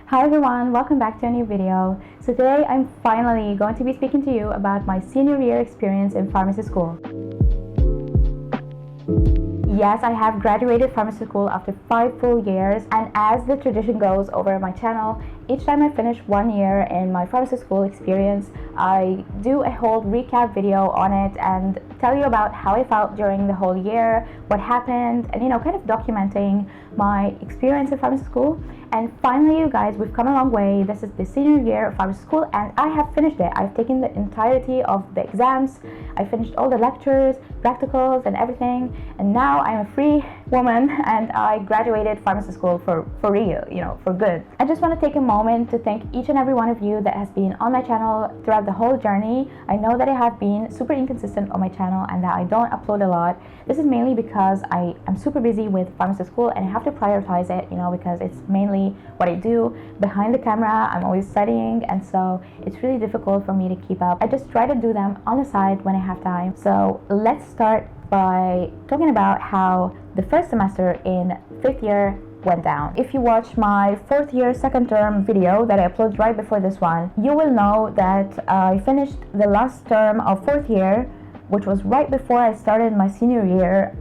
Hi everyone, welcome back to a new video. So today I'm finally going to be speaking to you about my senior year experience in pharmacy school. Yes, I have graduated pharmacy school after 5 full years, and as the tradition goes over my channel, each time I finish 1 year in my pharmacy school experience, I do a whole recap video on it and tell you about how I felt during the whole year, what happened, and kind of documenting my experience in pharmacy school. And finally, you guys, we've come a long way. This is the senior year of pharmacy school and I have finished it. I've taken the entirety of the exams. I finished all the lectures, practicals, and everything. And now I'm a free woman and I graduated pharmacy school for real, for good. I just want to take a moment to thank each and every one of you that has been on my channel throughout the whole journey. I know that I have been super inconsistent on my channel and that I don't upload a lot. This is mainly because I am super busy with pharmacy school and I have to prioritize it, because it's mainly what I do behind the camera. I'm always studying, and so it's really difficult for me to keep up. I just try to do them on the side when I have time. So let's start by talking about how the first semester in 5th year went down. If you watch my 4th year second term video that I uploaded right before this one, you will know that I finished the last term of 4th year, which was right before I started my senior year,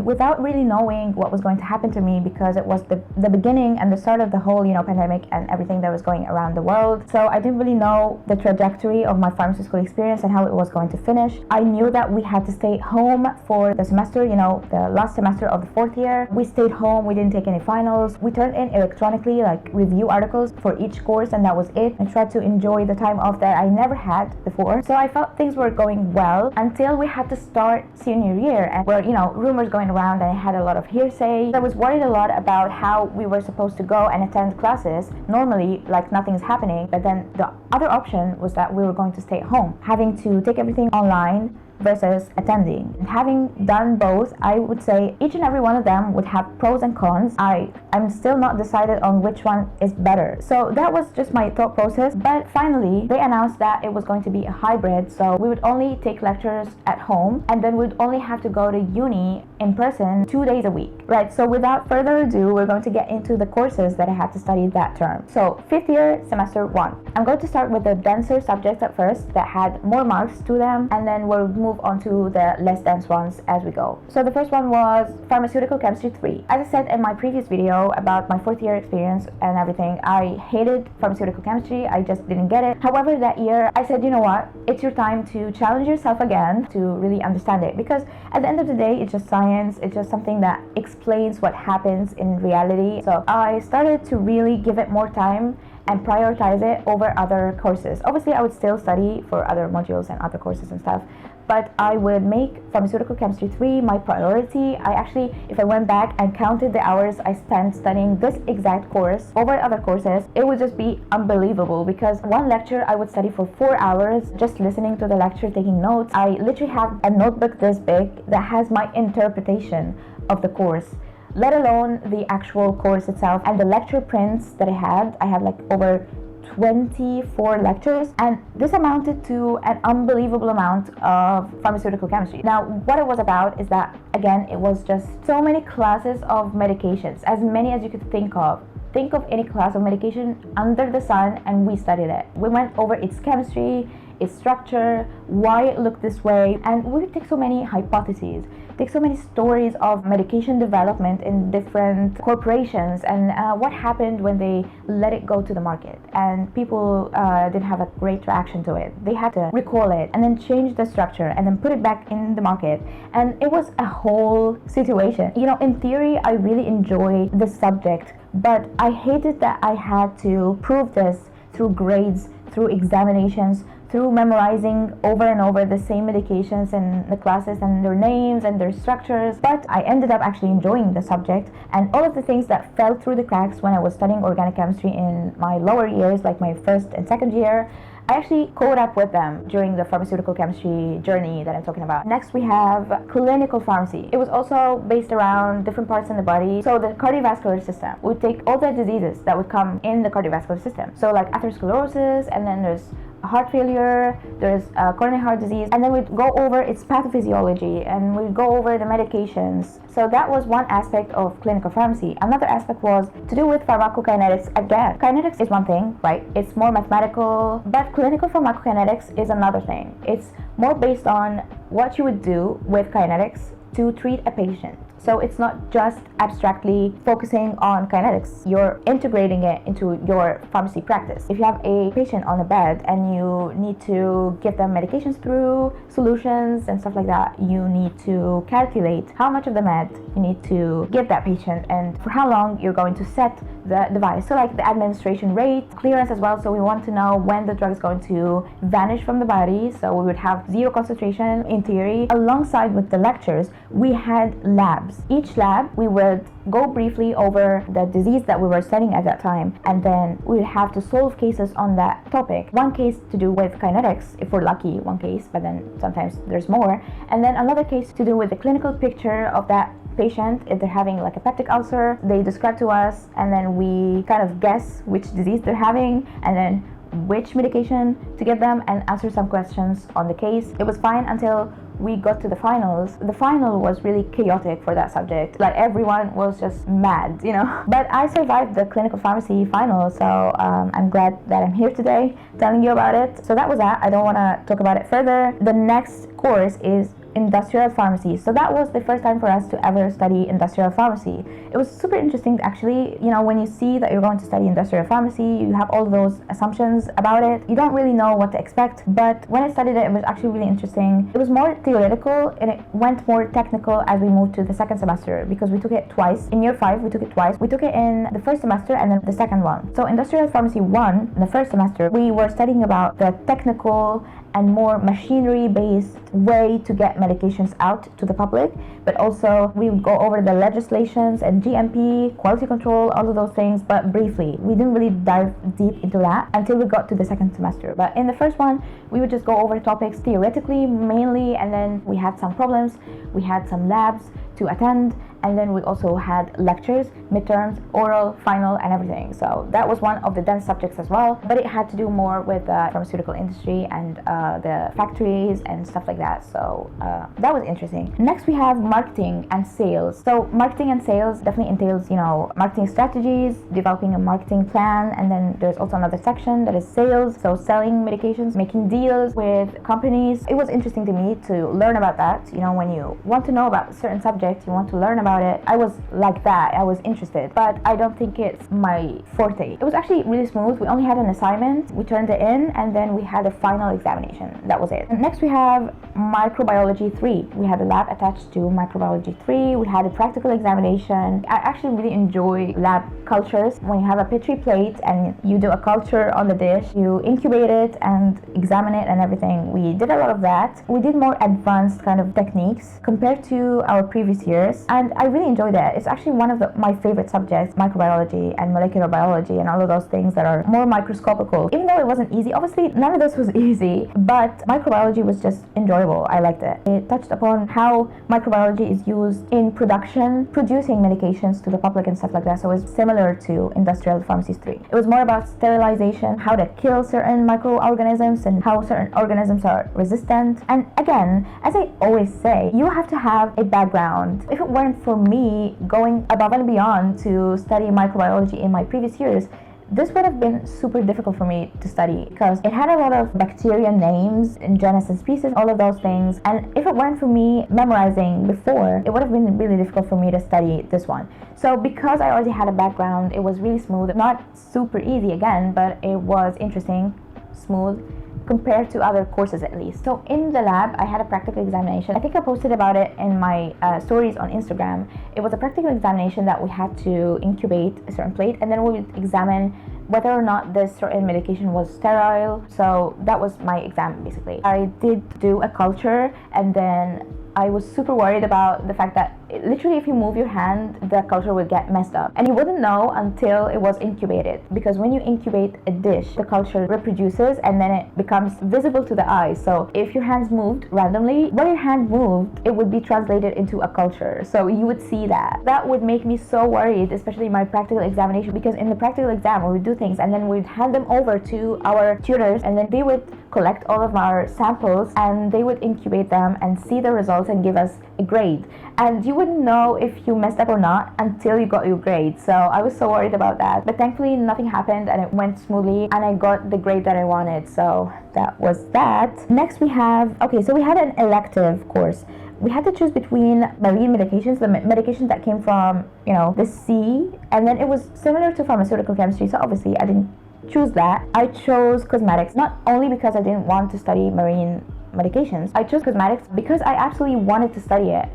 without really knowing what was going to happen to me, because it was the beginning and the start of the whole pandemic and everything that was going around the world. So I didn't really know the trajectory of my pharmacy school experience and how it was going to finish. I knew that we had to stay home for the semester, the last semester of the 4th year. We stayed home, we didn't take any finals. We turned in electronically like review articles for each course, and that was it. I tried to enjoy the time off that I never had before. So I felt things were going well until we had to start senior year, and where rumors going around and I had a lot of hearsay. I was worried a lot about how we were supposed to go and attend classes normally like nothing's happening, but then the other option was that we were going to stay at home, having to take everything online versus attending. And having done both, I would say each and every one of them would have pros and cons. I'm still not decided on which one is better. So that was just my thought process, but finally they announced that it was going to be a hybrid, so we would only take lectures at home and then we'd only have to go to uni in person 2 days a week, right? So without further ado, we're going to get into the courses that I had to study that term. So 5th year, semester 1. I'm going to start with the denser subjects at first that had more marks to them, and then we'll move on to the less dense ones as we go. So the first one was pharmaceutical chemistry 3. As I said in my previous video about my 4th year experience and everything, I hated pharmaceutical chemistry. I just didn't get it. However, that year I said, you know what, it's your time to challenge yourself again to really understand it, because at the end of the day it's just science. It's just something that explains what happens in reality. So I started to really give it more time and prioritize it over other courses. Obviously I would still study for other modules and other courses and stuff, but I would make pharmaceutical chemistry 3 my priority. I actually, if I went back and counted the hours I spent studying this exact course over other courses, it would just be unbelievable, because one lecture I would study for 4 hours just listening to the lecture, taking notes. I literally have a notebook this big that has my interpretation of the course, let alone the actual course itself and the lecture prints that I had. I had like over 24 lectures, and this amounted to an unbelievable amount of pharmaceutical chemistry. Now, what it was about is that, again, it was just so many classes of medications, as many as you could think of. Think of any class of medication under the sun and we studied it. We went over its chemistry, its structure, why it looked this way, and we would take so many hypotheses, take so many stories of medication development in different corporations and what happened when they let it go to the market and people didn't have a great reaction to it. They had to recall it and then change the structure and then put it back in the market, and it was a whole situation. In theory I really enjoy the subject, but I hated that I had to prove this through grades, through examinations, through memorizing over and over the same medications and the classes and their names and their structures. But I ended up actually enjoying the subject, and all of the things that fell through the cracks when I was studying organic chemistry in my lower years, like my 1st and 2nd year, I actually caught up with them during the pharmaceutical chemistry journey that I'm talking about. Next we have clinical pharmacy. It was also based around different parts in the body. So the cardiovascular system would take all the diseases that would come in the cardiovascular system. So like atherosclerosis, and then there's heart failure, there's coronary heart disease, and then we'd go over its pathophysiology and we'd go over the medications. So that was one aspect of clinical pharmacy. Another aspect was to do with pharmacokinetics again. Kinetics is one thing, right? It's more mathematical, but clinical pharmacokinetics is another thing. It's more based on what you would do with kinetics to treat a patient. So it's not just abstractly focusing on kinetics. You're integrating it into your pharmacy practice. If you have a patient on a bed and you need to give them medications through solutions and stuff like that, you need to calculate how much of the med you need to give that patient and for how long you're going to set the device. So like the administration rate, clearance as well. So we want to know when the drug is going to vanish from the body. So we would have zero concentration in theory. Alongside with the lectures, we had labs. Each lab, we would go briefly over the disease that we were studying at that time, and then we would have to solve cases on that topic. One case to do with kinetics, if we're lucky, one case, but then sometimes there's more. And then another case to do with the clinical picture of that patient. If they're having like a peptic ulcer, they describe to us, and then we kind of guess which disease they're having, and then which medication to give them, and answer some questions on the case. It was fine until we got to the finals. The final was really chaotic for that subject. Like everyone was just mad, you know. But I survived the clinical pharmacy final, so I'm glad that I'm here today telling you about it. So that was that. I don't want to talk about it further. The next course is industrial pharmacy. So that was the first time for us to ever study industrial pharmacy. It was super interesting actually. You know, when you see that you're going to study industrial pharmacy, you have all those assumptions about it. You don't really know what to expect, but when I studied it, it was actually really interesting. It was more theoretical and it went more technical as we moved to the second semester, because we took it twice. In year 5, we took it twice. We took it in the first semester and then the second one. So industrial pharmacy 1, in the first semester, we were studying about the technical and more machinery-based way to get medications out to the public, but also we would go over the legislations and GMP, quality control, all of those things, but briefly. We didn't really dive deep into that until we got to the second semester. But in the first one, we would just go over topics theoretically mainly, and then we had some problems, we had some labs to attend, and then we also had lectures, midterms, oral, final, and everything. So that was one of the dense subjects as well, but it had to do more with the pharmaceutical industry and the factories and stuff like that. So that was interesting. Next, we have marketing and sales. So marketing and sales definitely entails, you know, marketing strategies, developing a marketing plan, and then there's also another section that is sales. So selling medications, making deals with companies. It was interesting to me to learn about that. You know, when you want to know about a certain subject, you want to learn about it. I was like that. I was interested, but I don't think it's my forte. It was actually really smooth. We only had an assignment. We turned it in, and then we had a final examination. That was it. And next we have microbiology 3. We had a lab attached to microbiology 3. We had a practical examination. I actually really enjoy lab cultures. When you have a Petri plate and you do a culture on the dish, you incubate it and examine it and everything. We did a lot of that. We did more advanced kind of techniques compared to our previous years, and I really enjoyed it. It's actually one of my favorite subjects, microbiology and molecular biology and all of those things that are more microscopical. Even though it wasn't easy, obviously none of this was easy, but microbiology was just enjoyable. I liked it. It touched upon how microbiology is used in producing medications to the public and stuff like that. So it's similar to industrial pharmacy 3. It was more about sterilization, how to kill certain microorganisms and how certain organisms are resistant. And again, as I always say, you have to have a background. If it weren't for me going above and beyond to study microbiology in my previous years, this would have been super difficult for me to study because it had a lot of bacteria names and genus and species, all of those things. And if it weren't for me memorizing before, it would have been really difficult for me to study this one. So because I already had a background, it was really smooth. Not super easy again, but it was interesting, smooth, compared to other courses at least. So in the lab, I had a practical examination. I think I posted about it in my stories on Instagram. It was a practical examination that we had to incubate a certain plate, and then we would examine whether or not this certain medication was sterile. So that was my exam basically. I did do a culture, and then I was super worried about the fact that literally if you move your hand, the culture would get messed up. And you wouldn't know until it was incubated, because when you incubate a dish, the culture reproduces and then it becomes visible to the eye. So if your hands moved randomly, when your hand moved, it would be translated into a culture. So you would see that. That would make me so worried, especially in my practical examination, because in the practical exam we would do things and then we'd hand them over to our tutors, and then they would collect all of our samples and they would incubate them and see the results and give us a grade. And you wouldn't know if you messed up or not until you got your grade. So I was so worried about that, but thankfully nothing happened and it went smoothly and I got the grade that I wanted. So that was that. Next we have, so we had an elective course. We had to choose between marine medications, the medications that came from, the sea, and then it was similar to pharmaceutical chemistry, so obviously I didn't choose that. I chose cosmetics, not only because I didn't want to study marine medications. I chose cosmetics because I absolutely wanted to study it.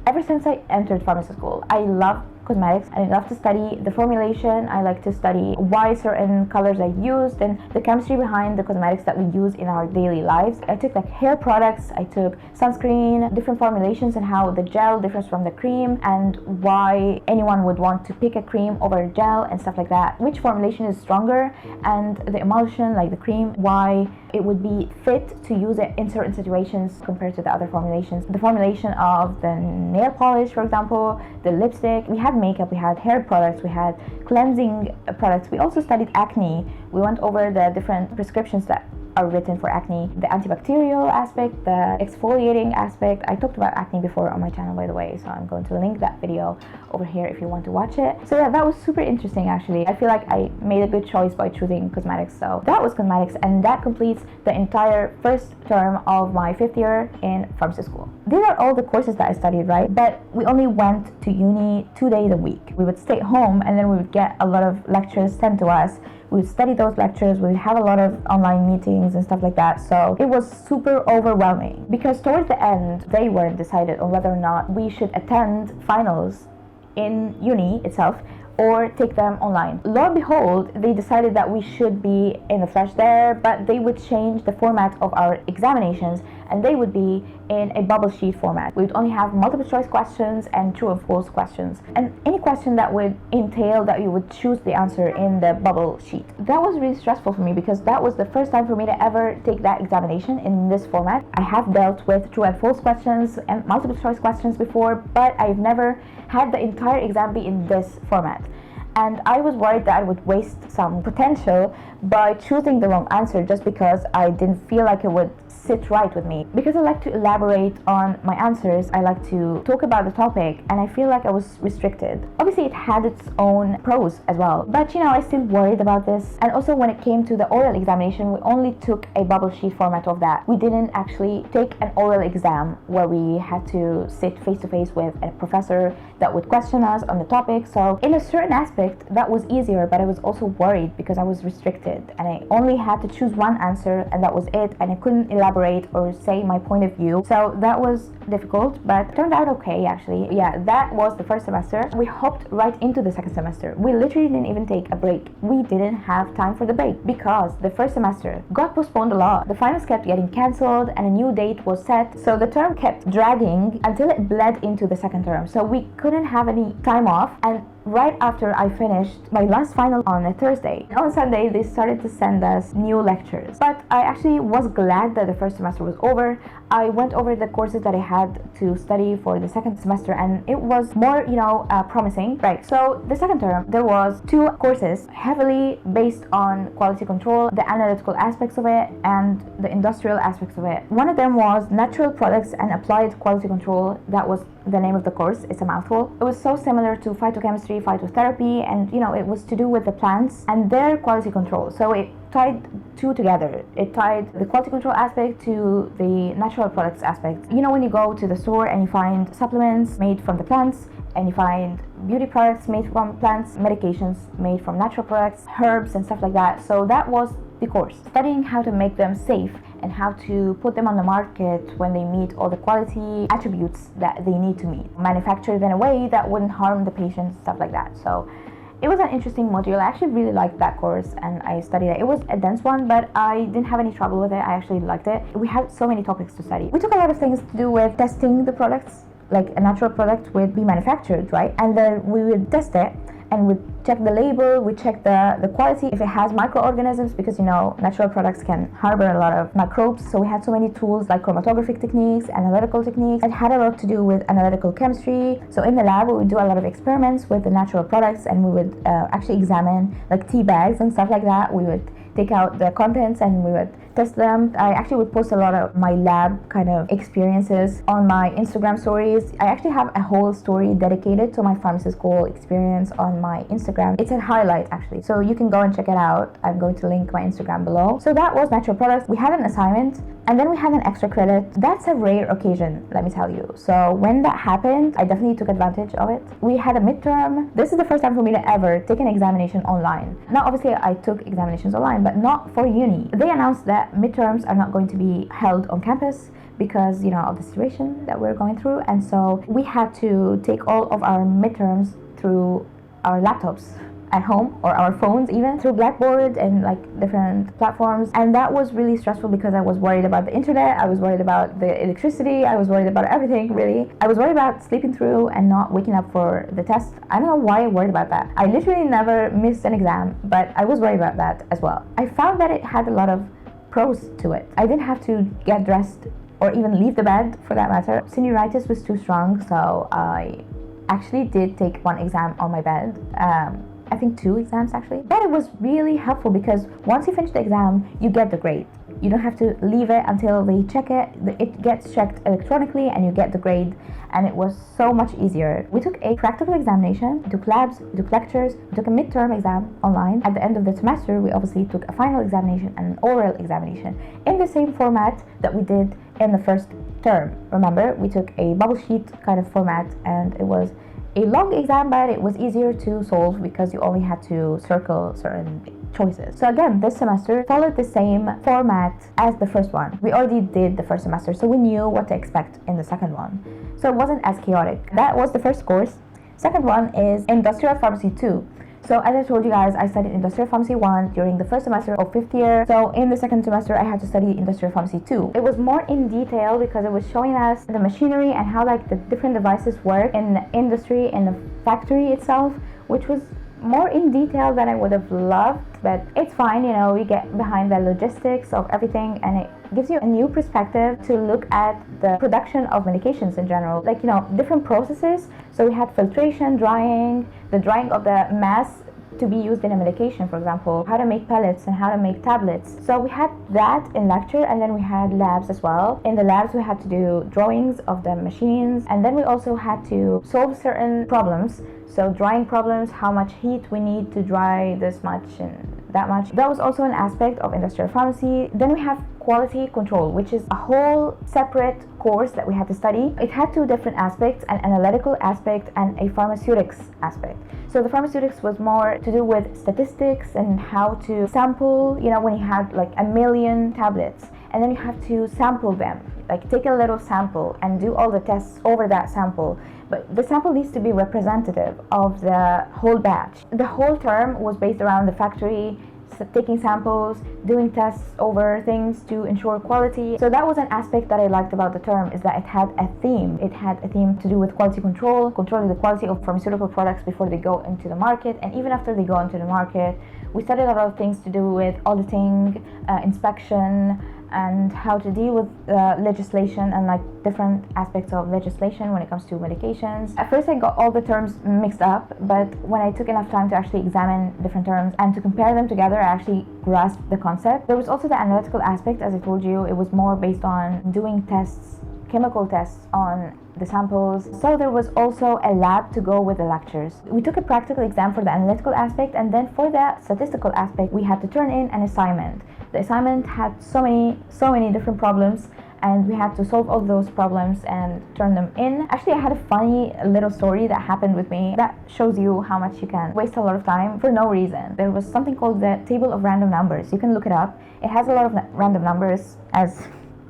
Ever since I entered pharmacy school, I love cosmetics and I love to study the formulation. I like to study why certain colors are used and the chemistry behind the cosmetics that we use in our daily lives. I took like hair products, I took sunscreen, different formulations and how the gel differs from the cream and why anyone would want to pick a cream over a gel and stuff like that. Which formulation is stronger and the emulsion, like the cream, why it would be fit to use it in certain situations compared to the other formulations. The formulation of the nail polish, for example, the lipstick. We had makeup, we had hair products, we had cleansing products. We also studied acne. We went over the different prescriptions that are written for acne, the antibacterial aspect, the exfoliating aspect. I talked about acne before on my channel, by the way, so I'm going to link that video over here if you want to watch it. So yeah, that was super interesting actually. I feel like I made a good choice by choosing cosmetics. So that was cosmetics, and that completes the entire first term of my 5th year in pharmacy school. These are all the courses that I studied, right? But we only went to uni 2 days a week. We would stay home and then we would get a lot of lectures sent to us. We would study those lectures, we would have a lot of online meetings and stuff like that. So it was super overwhelming because towards the end, they weren't decided on whether or not we should attend finals in uni itself or take them online. Lo and behold, they decided that we should be in the flesh there, but they would change the format of our examinations and they would be in a bubble sheet format. We would only have multiple choice questions and true and false questions, and any question that would entail that you would choose the answer in the bubble sheet. That was really stressful for me because that was the first time for me to ever take that examination in this format. I have dealt with true and false questions and multiple choice questions before, but I've never had the entire exam be in this format. And I was worried that I would waste some potential by choosing the wrong answer just because I didn't feel like it would sit right with me. Because I like to elaborate on my answers, I like to talk about the topic, and I feel like I was restricted. Obviously it had its own pros as well, but I still worried about this. And also when it came to the oral examination, we only took a bubble sheet format of that. We didn't actually take an oral exam where we had to sit face to face with a professor that would question us on the topic. So in a certain aspect that was easier, but I was also worried because I was restricted and I only had to choose one answer and that was it, and I couldn't elaborate or say my point of view. So that was difficult, but turned out okay actually. Yeah, that was the first semester. We hopped right into the second semester. We literally didn't even take a break. We didn't have time for the break because the first semester got postponed a lot. The finals kept getting cancelled and a new date was set. So the term kept dragging until it bled into the second term. So we couldn't have any time off, and right after I finished my last final on a Thursday, on Sunday they started to send us new lectures. But I actually was glad that the first semester was over. I went over the courses that I had to study for the second semester and it was more, promising. Right, so the second term there was 2 courses heavily based on quality control, the analytical aspects of it and the industrial aspects of it. One of them was natural products and applied quality control. That was the name of the course. It's a mouthful. It was so similar to phytochemistry, phytotherapy, and it was to do with the plants and their quality control. So it tied 2 together. It tied the quality control aspect to the natural products aspect. When you go to the store and you find supplements made from the plants, and you find beauty products made from plants, medications made from natural products, herbs and stuff like that. So that was the course, studying how to make them safe and how to put them on the market when they meet all the quality attributes that they need to meet, manufactured in a way that wouldn't harm the patient, stuff like that. So It was an interesting module. I actually really liked that course and I studied it. It was a dense one, but I didn't have any trouble with it. I actually liked it. We had so many topics to study. We took a lot of things to do with testing the products, like a natural product would be manufactured, right? And then we would test it and we'd check the label, we check the quality, if it has microorganisms, because natural products can harbor a lot of microbes. So we had so many tools like chromatographic techniques, analytical techniques. It had a lot to do with analytical chemistry. So in the lab we would do a lot of experiments with the natural products, and we would actually examine like tea bags and stuff like that. We would take out the contents and we would test them. I actually would post a lot of my lab kind of experiences on my Instagram stories. I actually have a whole story dedicated to my pharmacy school experience on my Instagram. It's a highlight actually, so you can go and check it out. I'm going to link my Instagram below. So that was natural products. We had an assignment and then we had an extra credit. That's a rare occasion, let me tell you. So when that happened, I definitely took advantage of it. We had a midterm. This is the first time for me to ever take an examination online. Now obviously I took examinations online, but not for uni. They announced that midterms are not going to be held on campus because of the situation that we're going through, and so we had to take all of our midterms through our laptops at home, or our phones, even through Blackboard and like different platforms. And that was really stressful because I was worried about the internet, I was worried about the electricity, I was worried about everything really. I was worried about sleeping through and not waking up for the test. I don't know why I worried about that. I literally never missed an exam, but I was worried about that as well. I found that it had a lot of pros to it. I didn't have to get dressed or even leave the bed for that matter. Senioritis was too strong, so I actually did take one exam on my bed. I think 2 exams actually. But it was really helpful because once you finish the exam, you get the grade. You don't have to leave it until they check it. It gets checked electronically and you get the grade, and it was so much easier. We took a practical examination, we took labs, we took lectures, we took a midterm exam online. At the end of the semester, we obviously took a final examination and an oral examination in the same format that we did in the first term. Remember, we took a bubble sheet kind of format, and it was a long exam, but it was easier to solve because you only had to circle certain choices. So again, this semester followed the same format as the first one. We already did the first semester, so we knew what to expect in the second one. So it wasn't as chaotic. That was the first course. Second one is Industrial Pharmacy 2. So as I told you guys, I studied Industrial Pharmacy 1 during the first semester of 5th year. So in the second semester, I had to study Industrial Pharmacy 2. It was more in detail because it was showing us the machinery and how like the different devices work in the industry, in the factory itself, which was more in detail than I would have loved, but it's fine, we get behind the logistics of everything, and it gives you a new perspective to look at the production of medications in general, like different processes. So we had filtration, drying, the drying of the mass to be used in a medication, for example, how to make pellets and how to make tablets. So we had that in lecture, and then we had labs as well. In the labs we had to do drawings of the machines, and then we also had to solve certain problems. So drying problems, how much heat we need to dry this much and that much. That was also an aspect of industrial pharmacy. Then we have quality control, which is a whole separate course that we had to study. It had 2 different aspects, an analytical aspect and a pharmaceutics aspect. So the pharmaceutics was more to do with statistics and how to sample, when you had like 1 million tablets, and then you have to sample them, like take a little sample and do all the tests over that sample. But the sample needs to be representative of the whole batch. The whole term was based around the factory, taking samples, doing tests over things to ensure quality. So that was an aspect that I liked about the term, is that it had a theme. It had a theme to do with quality control, controlling the quality of pharmaceutical products before they go into the market, and even after they go into the market. We studied a lot of things to do with auditing, inspection, and how to deal with legislation and like different aspects of legislation when it comes to medications. At first I got all the terms mixed up, but when I took enough time to actually examine different terms and to compare them together, I actually grasped the concept. There was also the analytical aspect, as I told you. It was more based on doing tests, chemical tests on the samples. So there was also a lab to go with the lectures. We took a practical exam for the analytical aspect, and then for the statistical aspect, we had to turn in an assignment. The assignment had so many different problems, and we had to solve all those problems and turn them in. Actually, I had a funny little story that happened with me that shows you how much you can waste a lot of time for no reason. There was something called the table of random numbers. You can look it up. It has a lot of random numbers, as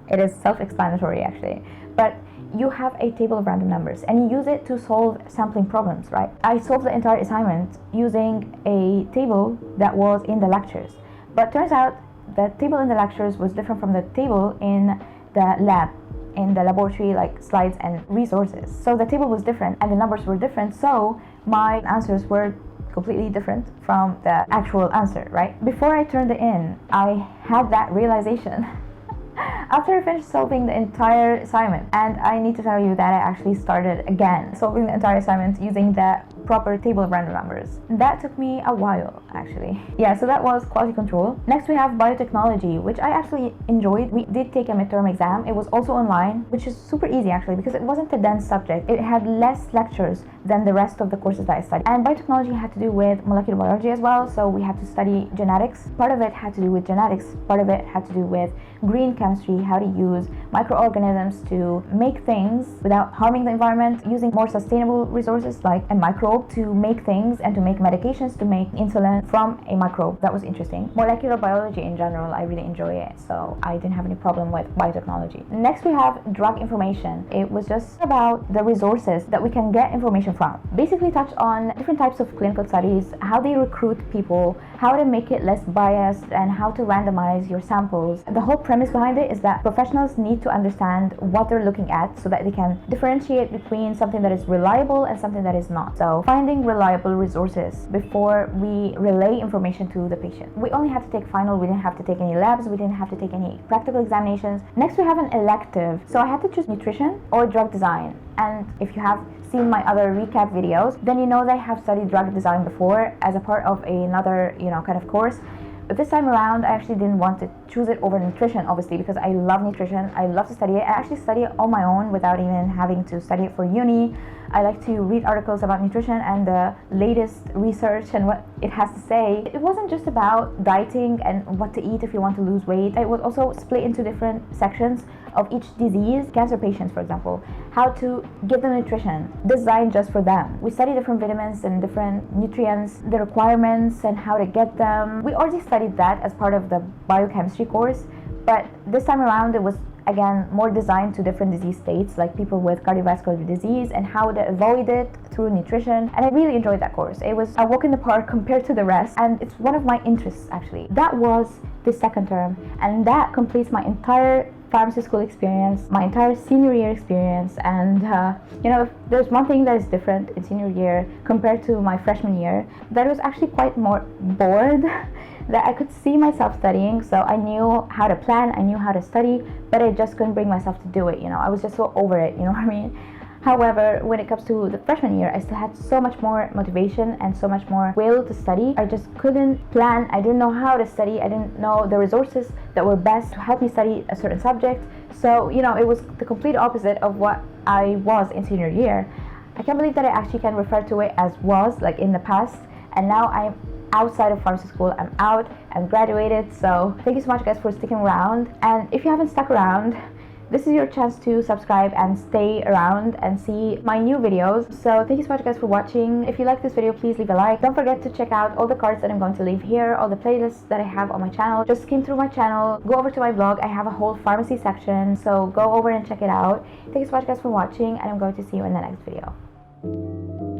it is self-explanatory actually. But you have a table of random numbers and you use it to solve sampling problems, right? I solved the entire assignment using a table that was in the lectures. But turns out the table in the lectures was different from the table in the lab, in the laboratory, like slides and resources. So the table was different and the numbers were different, so my answers were completely different from the actual answer, right? Before I turned it in, I had that realization after I finished solving the entire assignment. And I need to tell you that I actually started again solving the entire assignment using the proper table of random numbers. That took me a while, actually. Yeah, so that was quality control. Next we have biotechnology, which I actually enjoyed. We did take a midterm exam. It was also online, which is super easy actually, because it wasn't a dense subject. It had less lectures than the rest of the courses that I studied. And biotechnology had to do with molecular biology as well, so we had to study genetics. Part of it had to do with genetics, part of it had to do with green chemistry, how to use microorganisms to make things without harming the environment, using more sustainable resources like a microbe to make things and to make medications, to make insulin from a microbe. That was interesting. Molecular biology in general, I really enjoy it, so I didn't have any problem with biotechnology. Next we have drug information. It was just about the resources that we can get information from. Basically touched on different types of clinical studies, how they recruit people, how to make it less biased, and how to randomize your samples. The whole premise behind it is that professionals need to understand what they're looking at so that they can differentiate between something that is reliable and something that is not. So finding reliable resources before we relay information to the patient. We only had to take final, we didn't have to take any labs, we didn't have to take any practical examinations. Next we have an elective. So I had to choose nutrition or drug design. And if you have seen my other recap videos, then you know that I have studied drug design before as a part of another, kind of course. But this time around, I actually didn't want to choose it over nutrition, obviously, because I love nutrition. I love to study it. I actually study it on my own without even having to study it for uni. I like to read articles about nutrition and the latest research and what it has to say. It wasn't just about dieting and what to eat if you want to lose weight. It was also split into different sections of each disease. Cancer patients, for example, how to give them nutrition designed just for them. We study different vitamins and different nutrients, the requirements and how to get them. We already studied that as part of the biochemistry course, but this time around it was again more designed to different disease states, like people with cardiovascular disease and how to avoid it through nutrition. And I really enjoyed that course. It was a walk in the park compared to the rest, and it's one of my interests actually. That was the second term, and that completes my entire pharmacy school experience, my entire senior year experience. And if there's one thing that is different in senior year compared to my freshman year, that I was actually quite more bored that I could see myself studying. So I knew how to plan, I knew how to study, but I just couldn't bring myself to do it. I was just so over it, you know what I mean? However, when it comes to the freshman year, I still had so much more motivation and so much more will to study. I just couldn't plan. I didn't know how to study. I didn't know the resources that were best to help me study a certain subject. So, it was the complete opposite of what I was in senior year. I can't believe that I actually can refer to it as was, like in the past. And now I'm outside of pharmacy school. I'm out. I'm graduated. So thank you so much guys for sticking around. And if you haven't stuck around, this is your chance to subscribe and stay around and see my new videos. So thank you so much guys for watching. If you like this video, please leave a like. Don't forget to check out all the cards that I'm going to leave here, all the playlists that I have on my channel. Just skim through my channel, go over to my blog. I have a whole pharmacy section, so go over and check it out. Thank you so much guys for watching, and I'm going to see you in the next video.